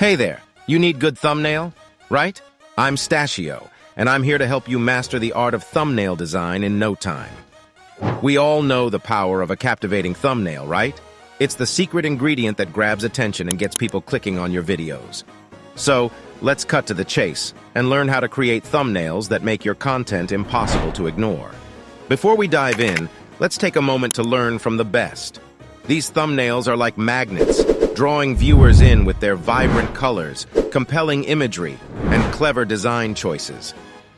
Hey there, you need good thumbnail, right? I'm Stachio, and I'm here to help you master the art of thumbnail design in no time. We all know the power of a captivating thumbnail, right? It's the secret ingredient that grabs attention and gets people clicking on your videos. So, let's cut to the chase and learn how to create thumbnails that make your content impossible to ignore. Before we dive in, let's take a moment to learn from the best. These thumbnails are like magnets, drawing viewers in with their vibrant colors, compelling imagery, and clever design choices.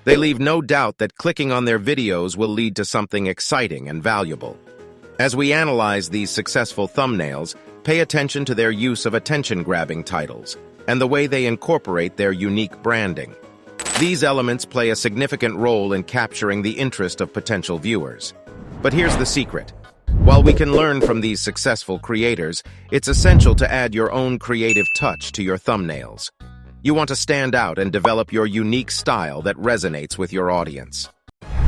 They leave no doubt that clicking on their videos will lead to something exciting and valuable. As we analyze these successful thumbnails, pay attention to their use of attention-grabbing titles and the way they incorporate their unique branding. These elements play a significant role in capturing the interest of potential viewers. But here's the secret. While we can learn from these successful creators, it's essential to add your own creative touch to your thumbnails. You want to stand out and develop your unique style that resonates with your audience.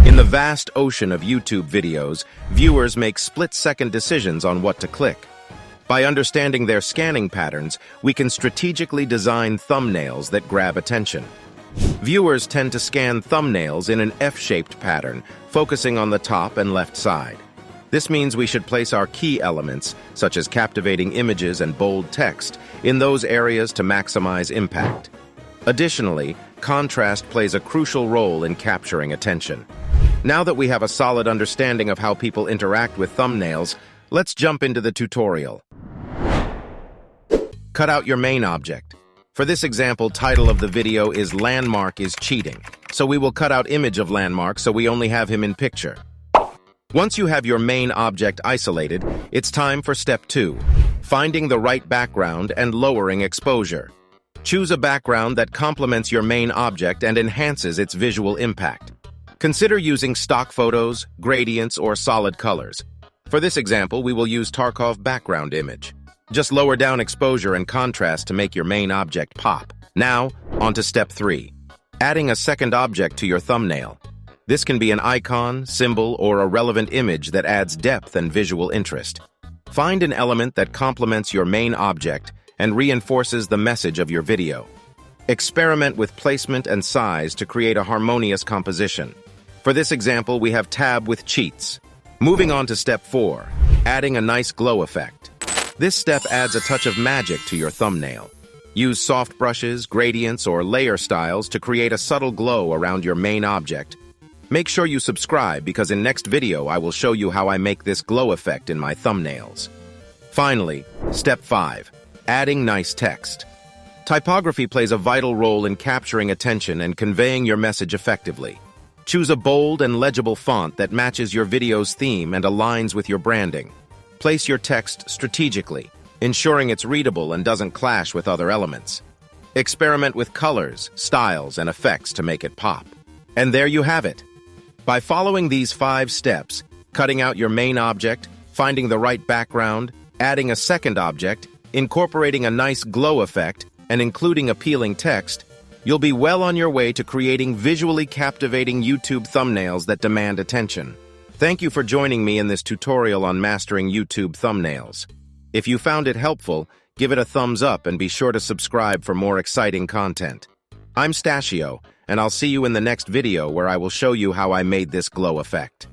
In the vast ocean of YouTube videos, viewers make split-second decisions on what to click. By understanding their scanning patterns, we can strategically design thumbnails that grab attention. Viewers tend to scan thumbnails in an F-shaped pattern, focusing on the top and left side. This means we should place our key elements, such as captivating images and bold text, in those areas to maximize impact. Additionally, contrast plays a crucial role in capturing attention. Now that we have a solid understanding of how people interact with thumbnails, let's jump into the tutorial. Cut out your main object. For this example, title of the video is Landmark is Cheating, so we will cut out image of Landmark so we only have him in picture. Once you have your main object isolated, it's time for step 2, finding the right background and lowering exposure. Choose a background that complements your main object and enhances its visual impact. Consider using stock photos, gradients, or solid colors. For this example, we will use Tarkov background image. Just lower down exposure and contrast to make your main object pop. Now, on to step 3, adding a second object to your thumbnail. This can be an icon, symbol, or a relevant image that adds depth and visual interest. Find an element that complements your main object and reinforces the message of your video. Experiment with placement and size to create a harmonious composition. For this example, we have tab with cheats. Moving on to step 4, adding a nice glow effect. This step adds a touch of magic to your thumbnail. Use soft brushes, gradients, or layer styles to create a subtle glow around your main object. Make sure you subscribe because in next video I will show you how I make this glow effect in my thumbnails. Finally, step 5, adding nice text. Typography plays a vital role in capturing attention and conveying your message effectively. Choose a bold and legible font that matches your video's theme and aligns with your branding. Place your text strategically, ensuring it's readable and doesn't clash with other elements. Experiment with colors, styles, and effects to make it pop. And there you have it. By following these 5 steps, cutting out your main object, finding the right background, adding a second object, incorporating a nice glow effect, and including appealing text, you'll be well on your way to creating visually captivating YouTube thumbnails that demand attention. Thank you for joining me in this tutorial on mastering YouTube thumbnails. If you found it helpful, give it a thumbs up and be sure to subscribe for more exciting content. I'm Stachio, and I'll see you in the next video where I will show you how I made this glow effect.